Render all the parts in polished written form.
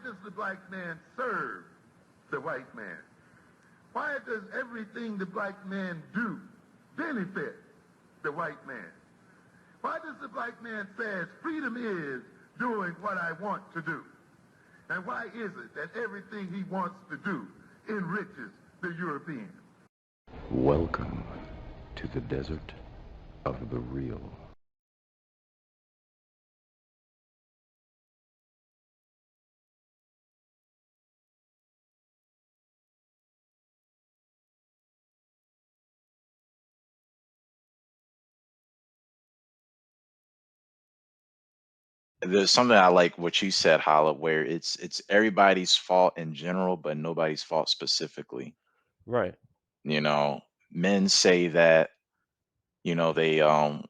does the black man serve the white man? Why does everything the black man do benefit the white man? Why does the black man say freedom is doing what I want to do? And why is it that everything he wants to do enriches the European? Welcome to the desert of the real. There's something I like what you said, Holip, where it's everybody's fault in general, but nobody's fault specifically. Right. You know, men say that, you know, they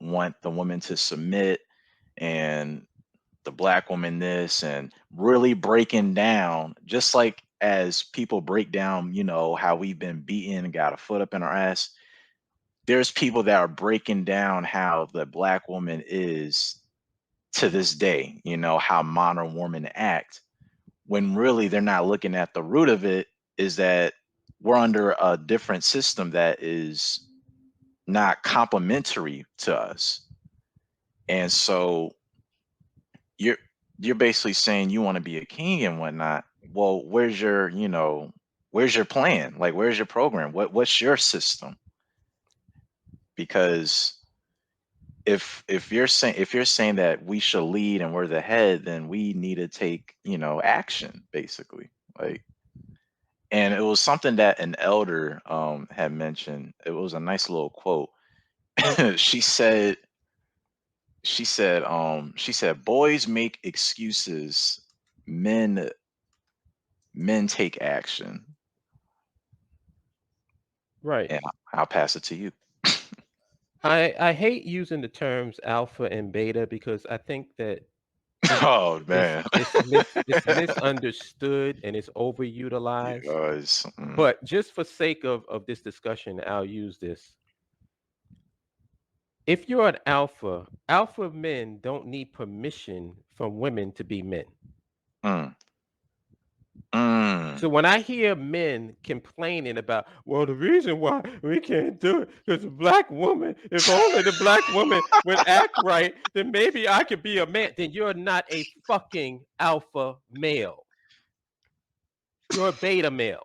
want the woman to submit and the black woman this, and really breaking down, just like as people break down, you know, how we've been beaten and got a foot up in our ass. There's people that are breaking down how the black woman is to this day, you know, how modern women act, when really they're not looking at the root of it, is that we're under a different system that is not complementary to us. And so you're basically saying you want to be a king and whatnot. Well, where's your, you know, where's your plan? Like, where's your program? What's your system? Because if you're saying that we should lead and we're the head, then we need to take, you know, action, basically. Like, and it was something that an elder had mentioned. It was a nice little quote. she said she said boys make excuses, men take action. Right. And I'll pass it to you. I hate using the terms alpha and beta because I think that Oh man. it's misunderstood and it's overutilized. Because, But just for sake of this discussion, I'll use this. If you're an alpha men don't need permission from women to be men. So when I hear men complaining about, well, the reason why we can't do it is a black woman, if only the black woman would act right, then maybe I could be a man. Then you're not a fucking alpha male. You're a beta male.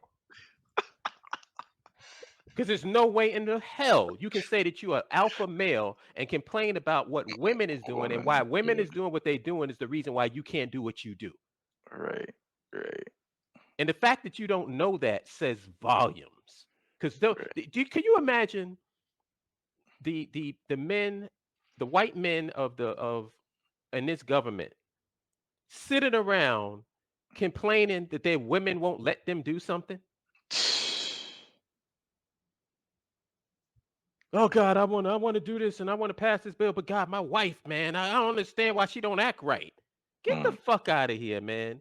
Because there's no way in the hell you can say that you are alpha male and complain about what women is doing and why women is doing what they're doing is the reason why you can't do what you do. Right. And the fact that you don't know that says volumes. Because can you imagine the men, the white men in this government sitting around complaining that their women won't let them do something? Oh God, I want to do this and I want to pass this bill, but God, my wife, man, I don't understand why she don't act right. Get the fuck out of here, man.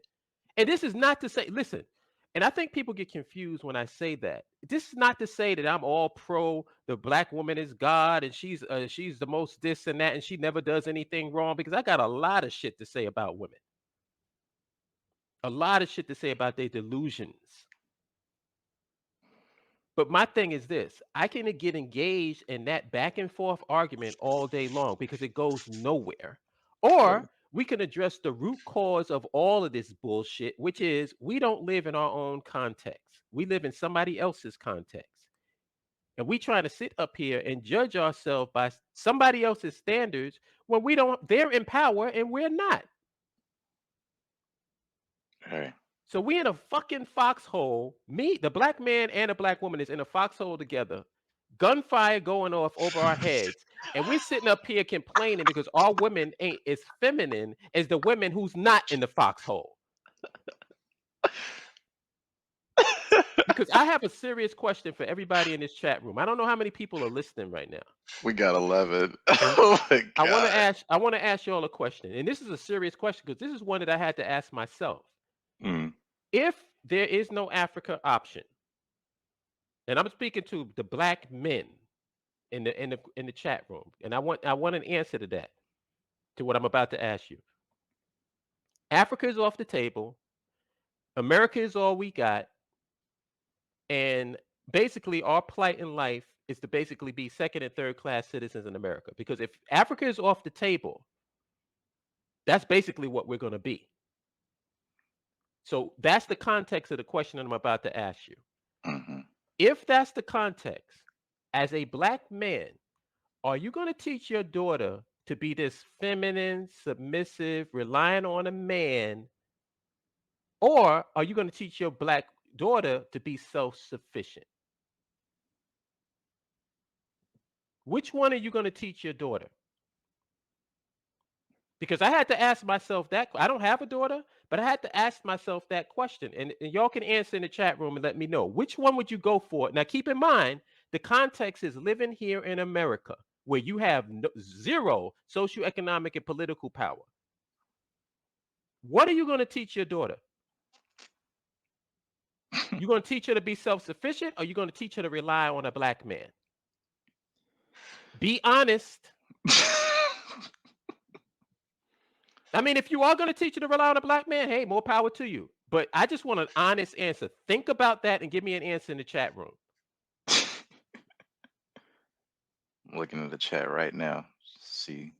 And this is not to say, listen, and I think people get confused when I say that. This is not to say that I'm all pro the black woman is God and she's the most this and that and she never does anything wrong, because I got a lot of shit to say about women. A lot of shit to say about their delusions. But my thing is this, I can get engaged in that back and forth argument all day long because it goes nowhere. Or we can address the root cause of all of this bullshit, which is we don't live in our own context. We live in somebody else's context. And we trying to sit up here and judge ourselves by somebody else's standards when they're in power and we're not. Right. So we in a fucking foxhole. Me, the black man and a black woman is in a foxhole together. Gunfire going off over our heads. And we're sitting up here complaining because our women ain't as feminine as the women who's not in the foxhole. Because I have a serious question for everybody in this chat room. I don't know how many people are listening right now. We got 11. Oh my God. I want to ask y'all a question. And this is a serious question because this is one that I had to ask myself. If there is no Africa option, and I'm speaking to the black men in the chat room, and I want an answer to that, to what I'm about to ask you. Africa is off the table. America is all we got. And basically, our plight in life is to basically be second and third class citizens in America. Because if Africa is off the table, that's basically what we're going to be. So that's the context of the question that I'm about to ask you. Mm-hmm. If that's the context, as a black man, are you going to teach your daughter to be this feminine, submissive, relying on a man? Or are you going to teach your black daughter to be self-sufficient? Which one are you going to teach your daughter? Because I had to ask myself that. I don't have a daughter, but I had to ask myself that question. And y'all can answer in the chat room and let me know. Which one would you go for? Now, keep in mind, the context is living here in America, where you have zero socioeconomic and political power. What are you going to teach your daughter? You going to teach her to be self-sufficient, or you going to teach her to rely on a black man? Be honest. I mean, if you are going to teach her to rely on a black man, hey, more power to you. But I just want an honest answer. Think about that and give me an answer in the chat room. I'm looking at the chat right now. See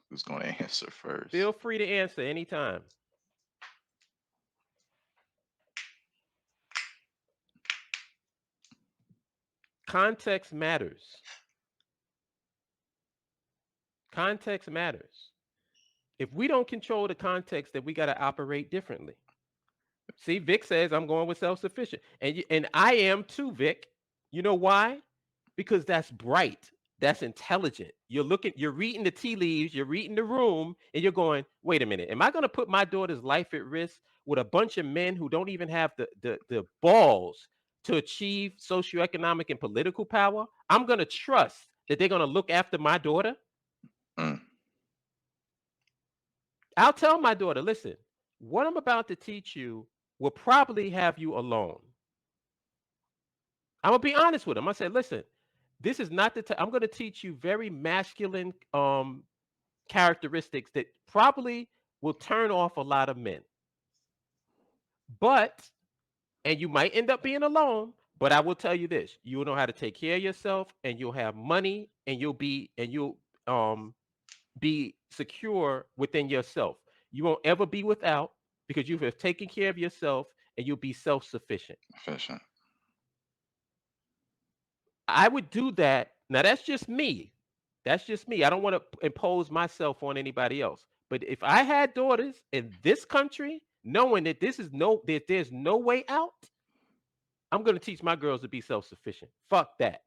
who's going to answer first. Feel free to answer anytime. Context matters. Context matters. If we don't control the context, then we got to operate differently. See, Vic says I'm going with self-sufficient. And I am too, Vic. You know why? Because that's bright. That's intelligent. You're reading the tea leaves, you're reading the room, and you're going, wait a minute, am I going to put my daughter's life at risk with a bunch of men who don't even have the balls to achieve socioeconomic and political power? I'm going to trust that they're going to look after my daughter? I'll tell my daughter, listen, what I'm about to teach you will probably have you alone. I'm going to be honest with them. I said, listen, this is not the time. I'm going to teach you very masculine characteristics that probably will turn off a lot of men. And you might end up being alone, but I will tell you this, you'll know how to take care of yourself, and you'll have money, and you'll be secure within yourself. You won't ever be without, because you have taken care of yourself, and you'll be self-sufficient. I would do that. Now, that's just me. That's just me. I don't want to impose myself on anybody else. But if I had daughters in this country, knowing that there's no way out, I'm going to teach my girls to be self-sufficient. Fuck that.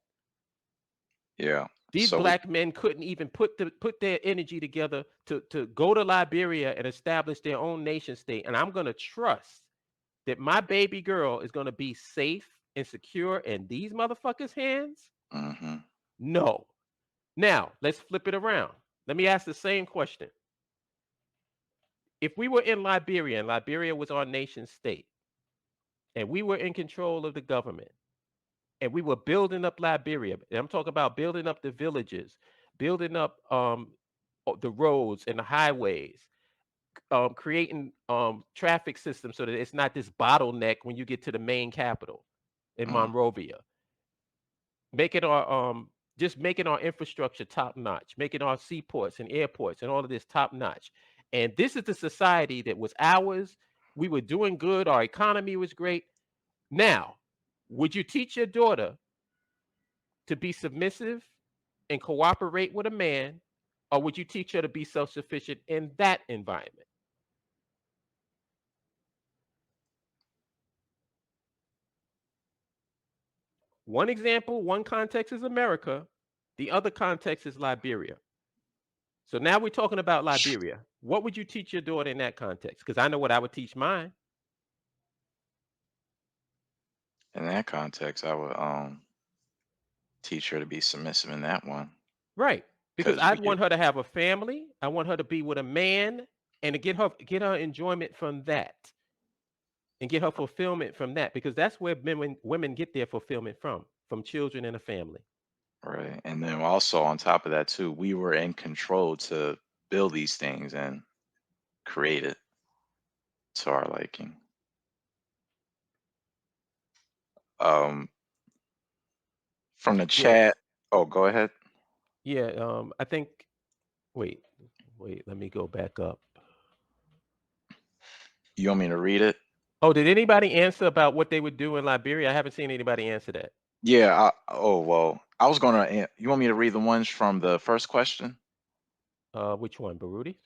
Yeah. These black men couldn't even put their energy together to go to Liberia and establish their own nation state. And I'm going to trust that my baby girl is going to be safe and secure in these motherfuckers' hands? Mm-hmm. No. Now, let's flip it around. Let me ask the same question. If we were in Liberia, and Liberia was our nation state, and we were in control of the government, and we were building up Liberia, and I'm talking about building up the villages, building up the roads and the highways, creating traffic systems so that it's not this bottleneck when you get to the main capital in Monrovia, making our infrastructure top notch, making our seaports and airports and all of this top notch. And this is the society that was ours. We were doing good. Our economy was great. Now, would you teach your daughter to be submissive and cooperate with a man, or would you teach her to be self-sufficient in that environment? One example, one context is America. The other context is Liberia. So now we're talking about Liberia. What would you teach your daughter in that context? Because I know what I would teach mine. In that context, I would teach her to be submissive in that one. Right. Because I'd want her to have a family. I want her to be with a man and to get her enjoyment from that. And get her fulfillment from that. Because that's where women get their fulfillment from children and a family. Right. And then also on top of that too, we were in control to build these things and create it to our liking. From the Yeah. chat. Oh, go ahead. Yeah. I think. Wait. Let me go back up. You want me to read it? Oh, did anybody answer about what they would do in Liberia? I haven't seen anybody answer that. Yeah. Oh well. I was gonna. You want me to read the ones from the first question? Which one, Baruti?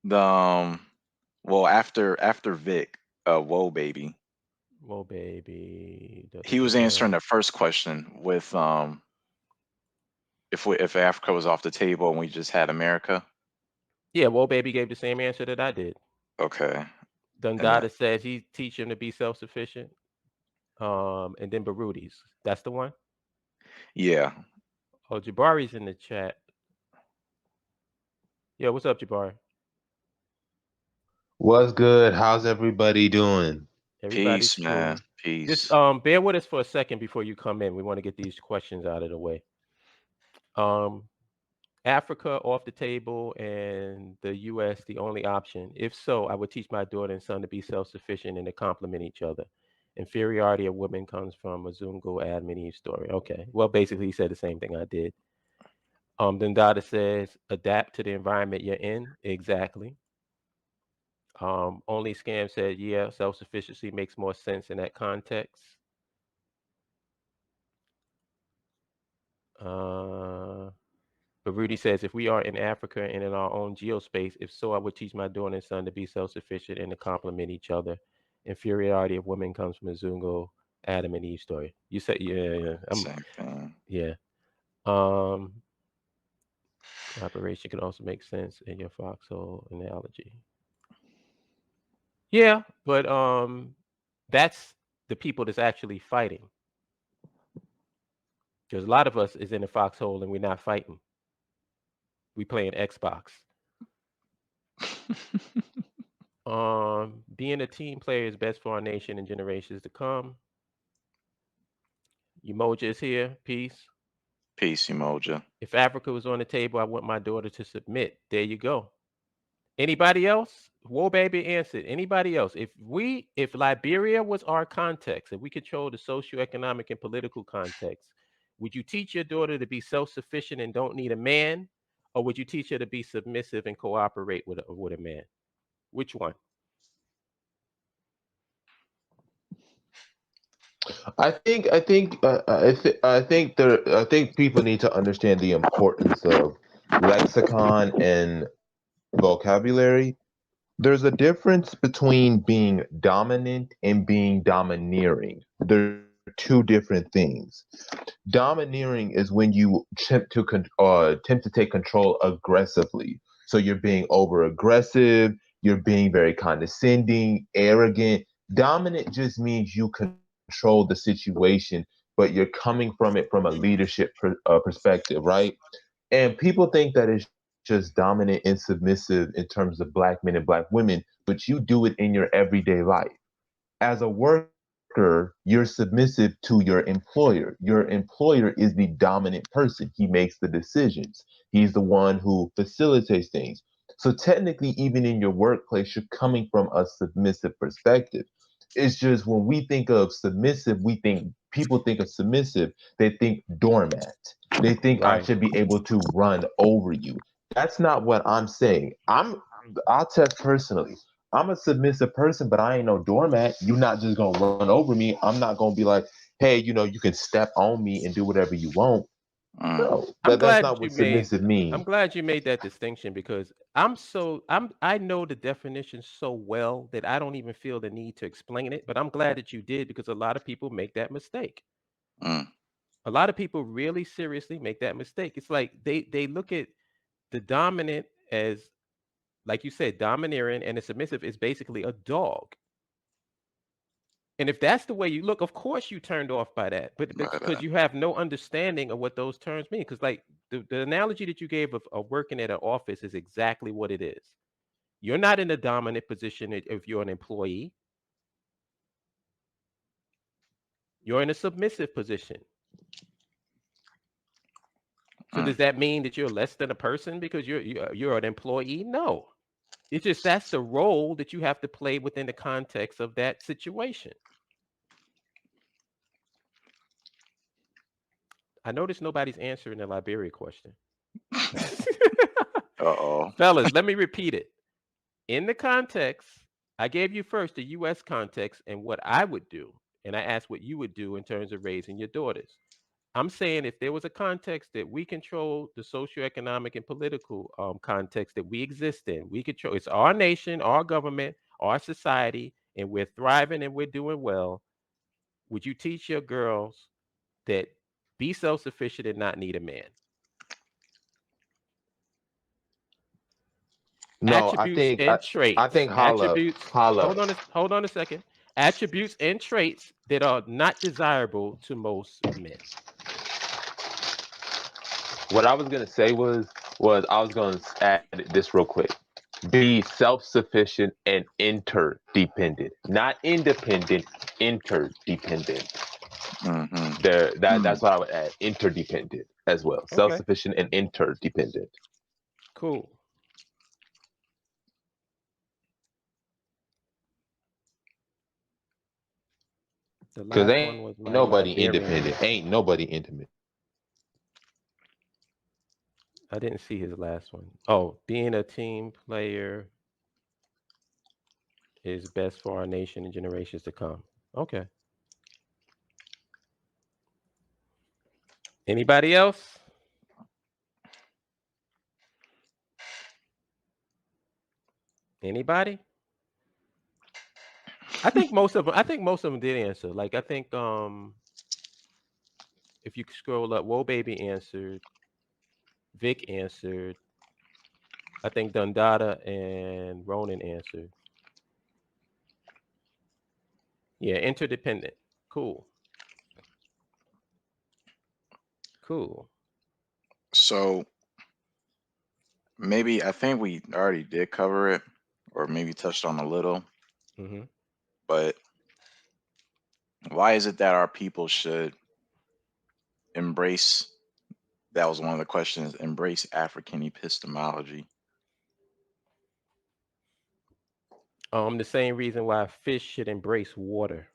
The well, after Vic. Whoa, baby. Whoa, baby. He was answering the first question with if Africa was off the table and we just had America. Yeah, whoa, baby gave the same answer that I did. Okay. Dundada says he teach him to be self-sufficient. And then Baruti's. That's the one? Yeah. Oh, Jabari's in the chat. Yeah, what's up, Jabari? What's good? How's everybody doing? Everybody's Peace, cool. man. Peace. Just bear with us for a second before you come in. We want to get these questions out of the way. Africa off the table and the U.S. the only option. If so, I would teach my daughter and son to be self-sufficient and to complement each other. Inferiority of women comes from a Zungo Adam and Eve story. Okay. Well, basically, he said the same thing I did. Then Dada says, adapt to the environment you're in. Exactly. Only Scam said, yeah, self-sufficiency makes more sense in that context. But Rudy says, if we are in Africa and in our own geospace, if so, I would teach my daughter and son to be self-sufficient and to complement each other. Inferiority of women comes from a Zungo Adam and Eve story. You said, yeah. Same thing. Yeah. Operation can also make sense in your foxhole analogy. Yeah, but that's the people that's actually fighting. Because a lot of us is in the foxhole and we're not fighting. We playing Xbox. Being a team player is best for our nation and generations to come. Umoja is here. Peace. Peace, Umoja. If Africa was on the table, I want my daughter to submit. There you go. Anybody else? Whoa, baby, answered. Anybody else? If Liberia was our context, if we control the socioeconomic and political context, would you teach your daughter to be self-sufficient and don't need a man, or would you teach her to be submissive and cooperate with a man? Which one? I think people need to understand the importance of lexicon and vocabulary. There's a difference between being dominant and being domineering. They're two different things. Domineering is when you attempt to take control aggressively. So you're being over aggressive, you're being very condescending, arrogant. Dominant just means you control the situation, but you're coming from it from a leadership perspective, right? And people think that it's just dominant and submissive in terms of black men and black women, but you do it in your everyday life. As a worker, you're submissive to your employer. Your employer is the dominant person. He makes the decisions. He's the one who facilitates things. So technically, even in your workplace, you're coming from a submissive perspective. It's just when we think of submissive, people think of submissive, they think doormat. They think I Right. should be able to run over you. That's not what I'm saying. I'll test personally. I'm a submissive person, but I ain't no doormat. You're not just gonna run over me. I'm not gonna be like, hey, you can step on me and do whatever you want. No, that's not what submissive means. I'm glad you made that distinction because I know the definition so well that I don't even feel the need to explain it, but I'm glad that you did because a lot of people make that mistake. Mm. A lot of people really seriously make that mistake. It's like they look at the dominant as, like you said, domineering, and the submissive is basically a dog. And if that's the way you look, of course you turned off by that, but because you have no understanding of what those terms mean. Because like the analogy that you gave of working at an office is exactly what it is. You're not in a dominant position if you're an employee. You're in a submissive position. So does that mean that you're less than a person because you're an employee? No. It's just that's the role that you have to play within the context of that situation. I noticed nobody's answering the Liberia question. Uh-oh. Fellas, let me repeat it. In the context, I gave you first the U.S. context and what I would do. And I asked what you would do in terms of raising your daughters. I'm saying if there was a context that we control, the socioeconomic and political context that we exist in, we control. It's our nation, our government, our society, and we're thriving and we're doing well. Would you teach your girls that be self-sufficient and not need a man? No, Attributes and I traits. think Attributes. Holip. Hold on a second. Attributes and traits that are not desirable to most men. What I was gonna say was I was gonna add this real quick. Be self-sufficient and interdependent, not independent, interdependent. That's what I would add. Interdependent as well. Okay. Self-sufficient and interdependent. Cool. The Because last ain't one was my nobody Liberian. independent. Ain't nobody intimate. I didn't see his last one. Oh, being a team player is best for our nation and generations to come. Okay. Anybody else? Anybody? I think most of them did answer. Like I think if you scroll up, Whoa Baby answered, Vic answered, I think Dundada and Ronan answered. Yeah, interdependent. Cool. Cool. So maybe I think we already did cover it, or maybe touched on a little. Mm-hmm. But why is it that our people should embrace? That was one of the questions. Embrace African epistemology. The same reason why fish should embrace water.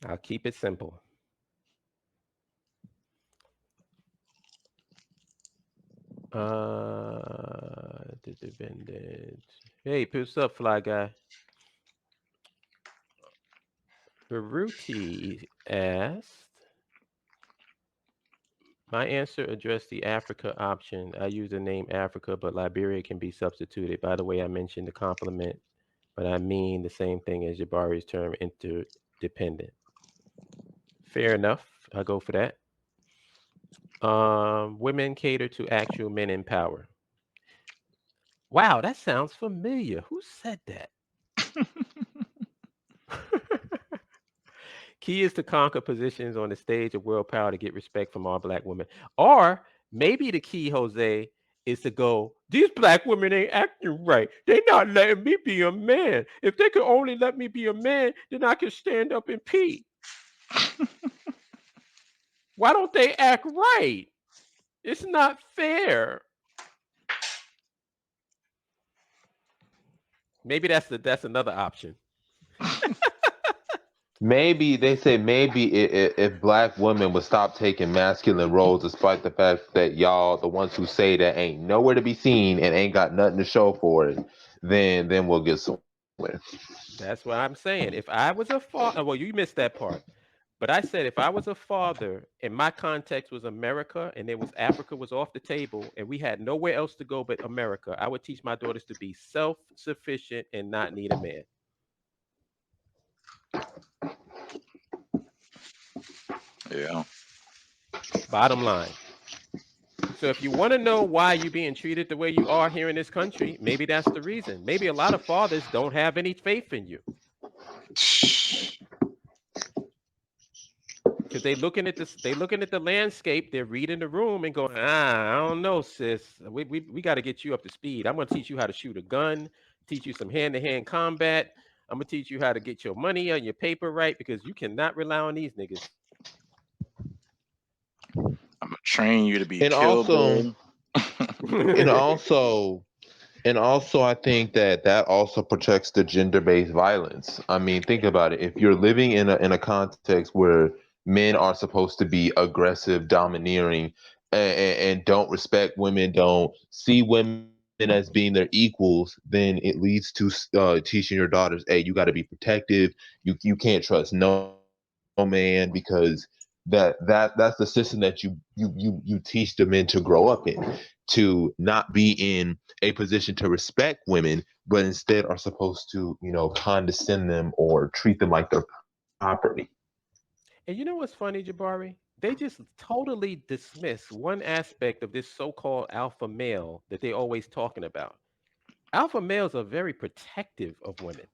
I'll keep it simple. Dependent. Hey, what's up, fly guy? Baruti asked, my answer addressed the Africa option. I use the name Africa, but Liberia can be substituted. By the way, I mentioned the complement, but I mean the same thing as Jabari's term, interdependent. Fair enough. I'll go for that. Women cater to actual men in power. Wow, that sounds familiar. Who said that? Key is to conquer positions on the stage of world power to get respect from all black women. Or maybe the key, Jose, is to go, these black women ain't acting right. They're not letting me be a man. If they could only let me be a man, then I could stand up and pee. Why don't they act right? It's not fair. Maybe that's another option. Maybe they say if black women would stop taking masculine roles, despite the fact that y'all, the ones who say that ain't nowhere to be seen and ain't got nothing to show for it, then we'll get somewhere. That's what I'm saying. If I was a father, well, you missed that part. But I said if I was a father and my context was America and there was Africa was off the table and we had nowhere else to go but America, I would teach my daughters to be self-sufficient and not need a man. Yeah. Bottom line. So if you want to know why you're being treated the way you are here in this country, maybe that's the reason. Maybe a lot of fathers don't have any faith in you. Because they're looking at the landscape, they're reading the room and going, I don't know, sis. We got to get you up to speed. I'm going to teach you how to shoot a gun, teach you some hand-to-hand combat. I'm going to teach you how to get your money and your paper right, because you cannot rely on these niggas. I'm gonna train you to be And Kill also, Bill. And also, I think that also protects the gender-based violence. I mean, think about it. If you're living in a context where men are supposed to be aggressive, domineering, and don't respect women, don't see women as being their equals, then it leads to teaching your daughters, hey, you got to be protective. You can't trust no man, because that's the system that you teach the men to grow up in, to not be in a position to respect women, but instead are supposed to, condescend them or treat them like their property. And you know what's funny, Jabari? They just totally dismiss one aspect of this so-called alpha male that they're always talking about. Alpha males are very protective of women.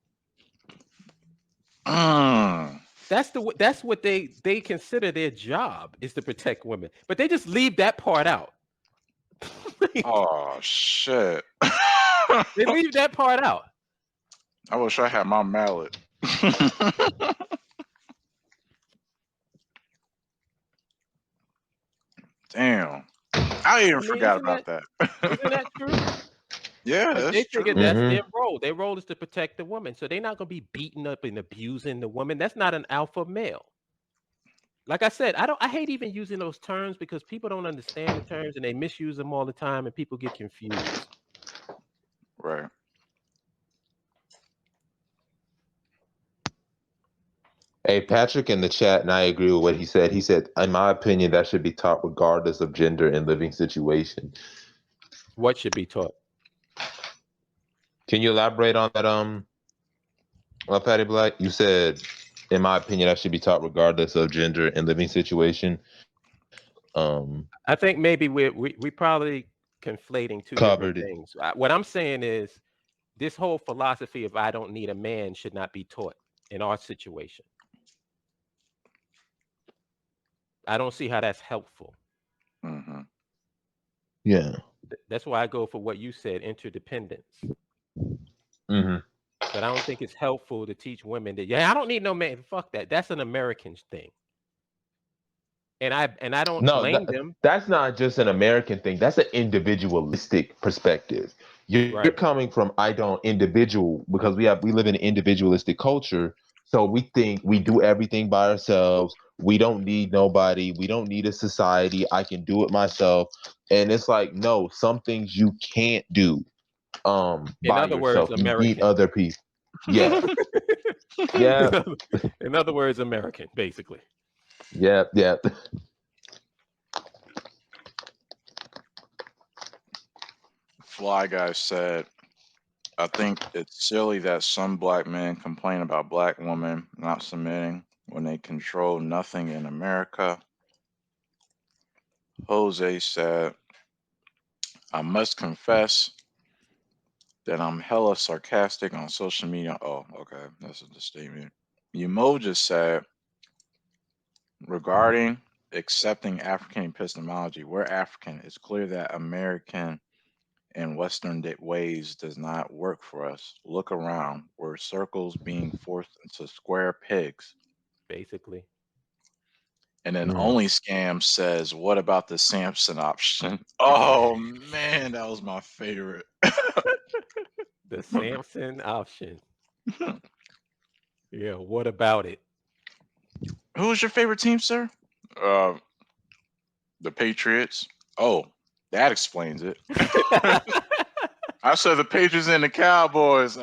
Mm. That's what they consider their job, is to protect women. But they just leave that part out. Oh shit! They leave that part out. I wish I had my mallet. Damn, I even I mean, forgot about that. isn't that true? Yeah, But they that's figure true. that's their Mm-hmm. role. Their role is to protect the woman. So they're not going to be beating up and abusing the woman. That's not an alpha male. Like I said, I hate even using those terms because people don't understand the terms and they misuse them all the time and people get confused. Right. Hey, Patrick in the chat, and I agree with what he said. He said, in my opinion, that should be taught regardless of gender and living situation. What should be taught? Can you elaborate on that, Patty Black? You said, in my opinion, that should be taught regardless of gender and living situation. I think maybe we probably conflating two different Covered it. things. What I'm saying is this whole philosophy of I don't need a man should not be taught in our situation. I don't see how that's helpful. Mm-hmm. Yeah. That's why I go for what you said, interdependence. Mm-hmm. But I don't think it's helpful to teach women that, yeah, I don't need no man. Fuck that. That's an American thing. And I don't No, blame them. that's not just an American thing. That's an individualistic perspective. You're Right. coming from I don't individual, because we live in an individualistic culture. So we think we do everything by ourselves. We don't need nobody. We don't need a society. I can do it myself. And it's like, no, some things you can't do In by other words, yourself. You need American. other people. Yeah. Yeah. In other words, American, basically. Yeah. Yeah. Fly Guy said, I think it's silly that some black men complain about black women not submitting when they control nothing in America. Jose said, I must confess that I'm hella sarcastic on social media. Oh, okay. That's a statement. Umoja said, regarding accepting African epistemology, we're African. It's clear that American and Western ways does not work for us. Look around. We're circles being forced into square pegs. Basically. And then Mm. Only Scam says, what about the Samson option? Oh, man, that was my favorite. The Samson option. Yeah, what about it? Who was your favorite team, sir? The Patriots. Oh, that explains it. I said the Patriots and the Cowboys.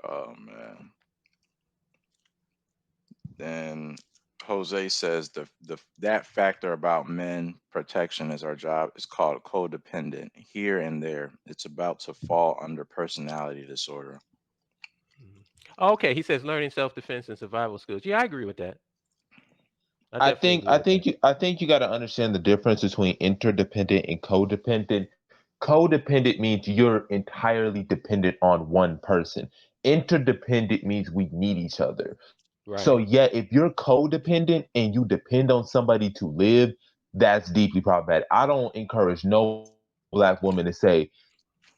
Oh man. Then Jose says that factor about men protection is our job is called codependent. Here and there, it's about to fall under personality disorder. Okay, he says learning self-defense and survival skills. Yeah, I agree with that. I I definitely think agree I with that. think you I think you got to understand the difference between interdependent and codependent. Codependent means you're entirely dependent on one person. Interdependent means we need each other. Right. So yeah, if you're codependent and you depend on somebody to live, that's deeply problematic. I don't encourage no black woman to say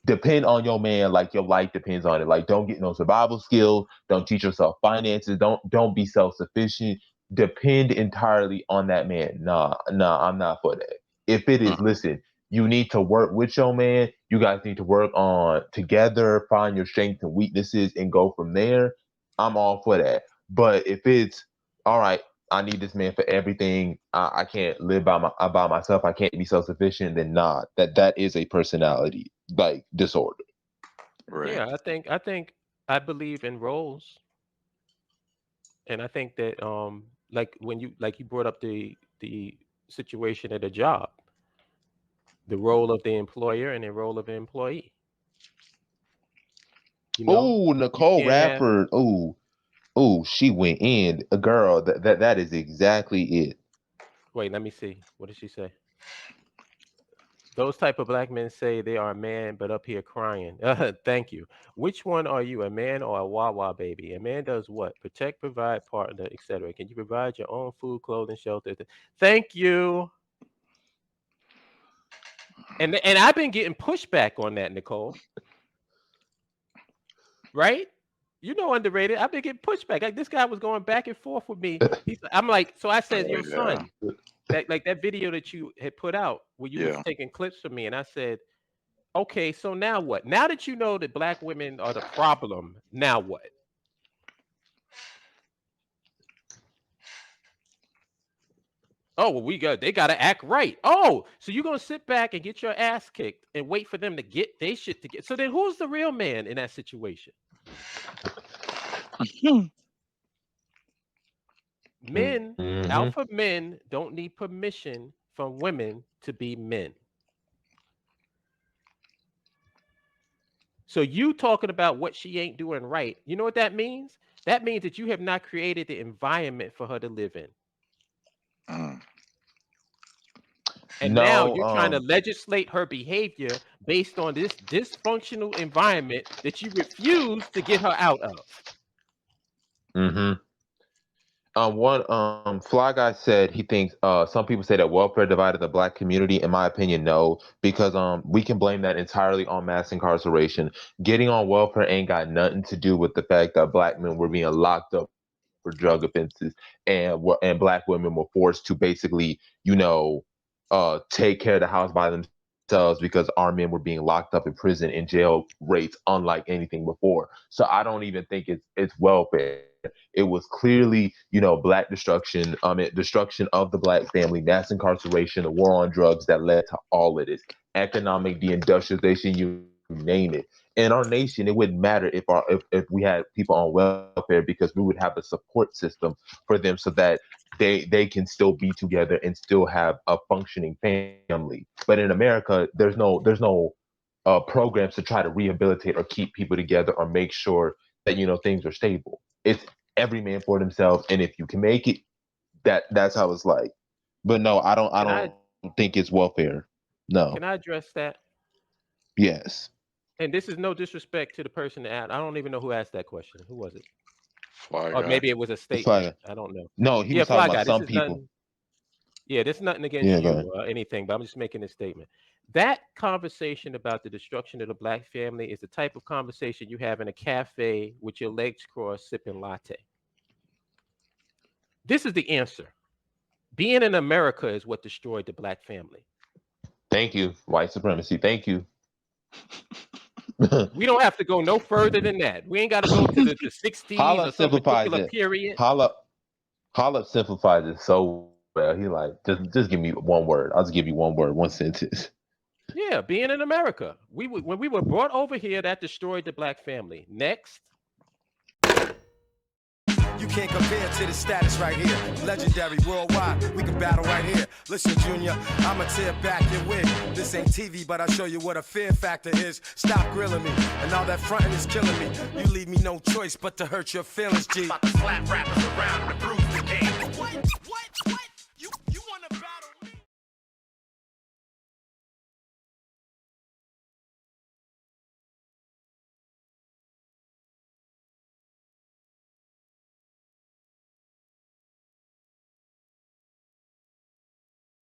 depend on your man like your life depends on it. Like don't get no survival skills, don't teach yourself finances, don't be self-sufficient. depend entirely on that man. Nah, I'm not for that. If it is, listen, you need to work with your man. You guys need to work on together, find your strengths and weaknesses, and go from there. I'm all for that. But if it's all right, I need this man for everything. I can't live by myself. I can't be self-sufficient. Then nah, that is a personality like disorder. Right. Yeah, I think I believe in roles, and I think that like when you brought up the situation at a job, the role of the employer and the role of the employee. You know, Oh, you Nicole can't have. Radford. Oh, she went in. A girl. That is exactly it. Wait, let me see. What did she say? Those type of black men say they are a man, but up here crying. Thank you. Which one are you, a man or a Wawa baby? A man does what? Protect, provide, partner, etc. Can you provide your own food, clothing, shelter? Thank you. And I've been getting pushback on that, Nicole. Right? You know, underrated. I've been getting pushback. Like this guy was going back and forth with me. I'm like, so I said, yo, son, that video that you had put out where you was taking clips from me, and I said, okay, so now what? Now that you know that black women are the problem, now what? Oh, well, they gotta act right. Oh, so you're gonna sit back and get your ass kicked and wait for them to get their shit together. So then who's the real man in that situation? Men, alpha men don't need permission from women to be men. So you talking about what she ain't doing right, you know what that means? That means that you have not created the environment for her to live in. And now you're trying to legislate her behavior based on this dysfunctional environment that you refuse to get her out of. One Fly Guy said he thinks some people say that welfare divided the black community. In my opinion, no, because we can blame that entirely on mass incarceration. Getting on welfare ain't got nothing to do with the fact that black men were being locked up for drug offenses, and black women were forced to basically, take care of the house by themselves because our men were being locked up in prison and jail rates unlike anything before. So I don't even think it's welfare. It was clearly, black destruction, destruction of the black family, mass incarceration, the war on drugs that led to all of this, economic deindustrialization, you name it. In our nation, it wouldn't matter if we had people on welfare because we would have a support system for them so that they can still be together and still have a functioning family. But in America, there's no programs to try to rehabilitate or keep people together or make sure that things are stable. It's every man for themselves, and if you can make it, that's how it's like. But no, I don't think it's welfare. No. Can I address that? Yes. And this is no disrespect to the person that asked. I don't even know who asked that question. Who was it? Fly or Guy. maybe it was a statement. I don't know. No, he was talking about some people. This is nothing against you or anything, but I'm just making this statement. That conversation about the destruction of the black family is the type of conversation you have in a cafe with your legs crossed sipping latte. This is the answer. Being in America is what destroyed the black family. Thank you. White supremacy. Thank you. We don't have to go no further than that. We ain't got to go to the 60s or some particular period. Holip simplifies it so well. He like, just give me one word. I'll just give you one word, one sentence. Yeah, being in America. When we were brought over here, that destroyed the black family. Next. You can't compare to the status right here. Legendary worldwide, we can battle right here. Listen, Junior, I'ma tear back your wig. This ain't TV, but I'll show you what a fear factor is. Stop grilling me, and all that fronting is killing me. You leave me no choice but to hurt your feelings, G. About to slap rappers around and bruise the game.